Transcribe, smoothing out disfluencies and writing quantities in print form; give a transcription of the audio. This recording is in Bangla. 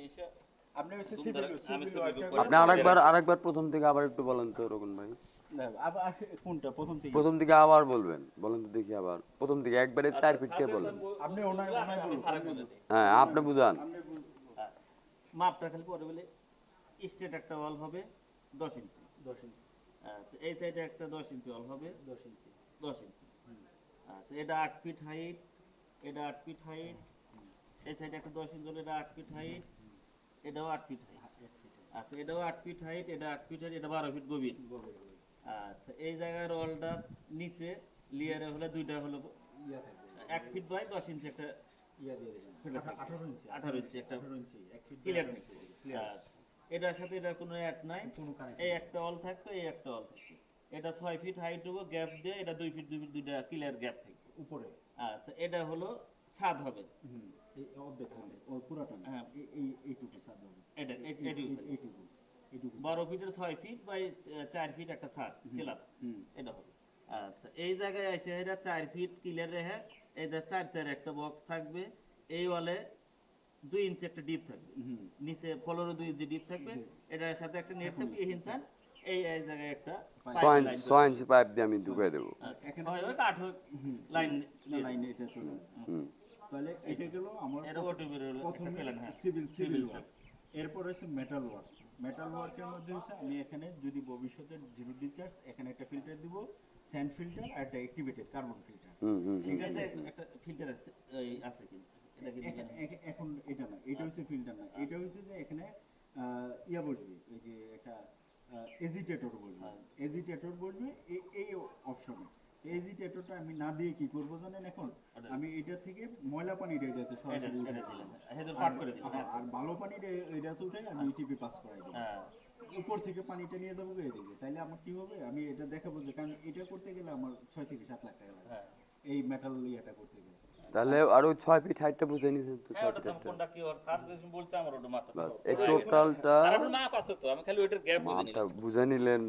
এসে আপনি হচ্ছে আমি সিভিল civil ওয়ার্কটা করি। আপনি আরেকবার প্রথম থেকে আবার একটু বলেন তো রকন ভাই। আবার কোনটা প্রথম থেকে প্রথম থেকে আবার বলবেন, বলেন তো দেখি আবার প্রথম থেকে একবারে 4 ফিট কে বলেন। আপনি ওনায় ওনায় আমি বলুন ফারাক বুঝাই দিই। হ্যাঁ আপনি বুঝান। আপনি বলুন। আচ্ছা, মাপটা খালি পরে বলে স্ট্রেট একটা ওয়াল হবে 10 ইঞ্চি। 10 ইঞ্চি আচ্ছা, এই সাইডে একটা 10 ইঞ্চি ওয়াল হবে 10 ইঞ্চি 10 ইঞ্চি। আচ্ছা, এটা 8 ফিট হাইট, এটা 8 ফিট হাইট, এই সাইডে একটা 10 ইঞ্চি হলো, এটা 8 ফিট হাইট, এটাও 8 ফিট হাইট। আচ্ছা, এটাও 8 ফিট হাইট, এটা 8 ফিট হাইট, এটা 12 ফিট গভীর। আচ্ছা, এই জায়গার ওয়ালটা নিচে লিয়ারে হলে দুইটা হলো ইয়া থাকবে 1 ফিট বাই 10 ইঞ্চি একটা ইয়া দিয়ে দিবেন 18 ইঞ্চি 18 ইঞ্চি একটা 18 ইঞ্চি 1 ফিট ক্লিয়ার নেই। আচ্ছা, এটার সাথে এটার কোনো অ্যাড নাই। কোনো কানেকশন এই একটা ওয়াল থাকবে, এই একটা ওয়াল থাকবে। এটা 6 ফিট হাইট হবে, গ্যাপ দিয়ে এটা 2 ফিট 2 ফিট দুইটা ক্লিয়ার গ্যাপ থাকবে। উপরে আচ্ছা, এটা হলো ছাদ হবে। এই অর্ধেক হবে ওর পুরাটা না হ্যাঁ। এইটুকু ছাদ হবে এটা এইটুকু এইটুকু এইটুকু 12 ফিটের 6 ফিট বাই 4 ফিট একটা ছাদ চিলাপ এটা হবে। আচ্ছা, এই জায়গায় এসে এটা 4 ফিট ক্লিয়ার রেখে এটা 4 একটা বক্স থাকবে। এই ওয়ালে 2 ইঞ্চি একটা ডিপ থাকবে, নিচে ফ্লোরে 2 ইঞ্চি ডিপ থাকবে, এটার সাথে একটা নেট থাকবে। এই হিসাব এই এই জায়গায় একটা 6 ইঞ্চি পাইপ দিয়ে আমি ঢুকাই দেবো। হয় হোক 8 হোক লাইন লাইন এটা চলে আসবে তাহলে এটা গেল আমার এটা ওটিবির হলো একটা প্রথমে প্ল্যান। হ্যাঁ, সিভিল ওয়ার্ক এরপর হচ্ছে মেটাল ওয়ার্ক মেটাল ওয়ার্কের মধ্যে হচ্ছে আমি এখানে যদি ভবিষ্যতে জিরো ডিসচার্জ এখানে একটা ফিল্টার দিব স্যান্ড ফিল্টার আর একটা অ্যাক্টিভেটেড কার্বন ফিল্টার ঠিক আছে একটা ফিল্টার আছে, এই আছে কি এটা কি জানেন? এখন এটা না এটা হচ্ছে ফিল্টার না এটা হচ্ছে যে এখানে ইয়া বসবে এই যে একটা এজিটেটর বসবে এজিটেটর বসবে এই অপশনে এজিটেটরটা আমি না দিয়ে কি করব জানেন এখন আমি এটা থেকে ময়লা পানিটা এটাতে সরাসরি উঠে এটা দিলাম দিলাম, হেদুর পাট করে দিলাম। আর ভালো পানিটা এটাতে উঠে আমি ইটিপি পাস করাই দিই হ্যাঁ, উপর থেকে পানিটা নিয়ে যাবো এদিকে তাইলে আমার কি হবে আমি এটা দেখাবো যে কারণ এটা করতে গেলে আমার 6 থেকে 7 লাখ টাকা লাগে হ্যাঁ। এই মেটাল ইয়েটা করতে গেলে তাহলে আরো 6 ফিট হাইটটা বুঝে নিছেন তো। হ্যাঁ, 6 ওটা ফিট তো হাইটটা কোনটা কি ওর স্যার যে বলছে আমার ওটা মাথা। বাস এই টোটালটা আর আপনার মাপ আছে তো, আমি খালি ওইটার গ্যাপ বুঝে মাপটা নিলাম। বুঝে নিলেন।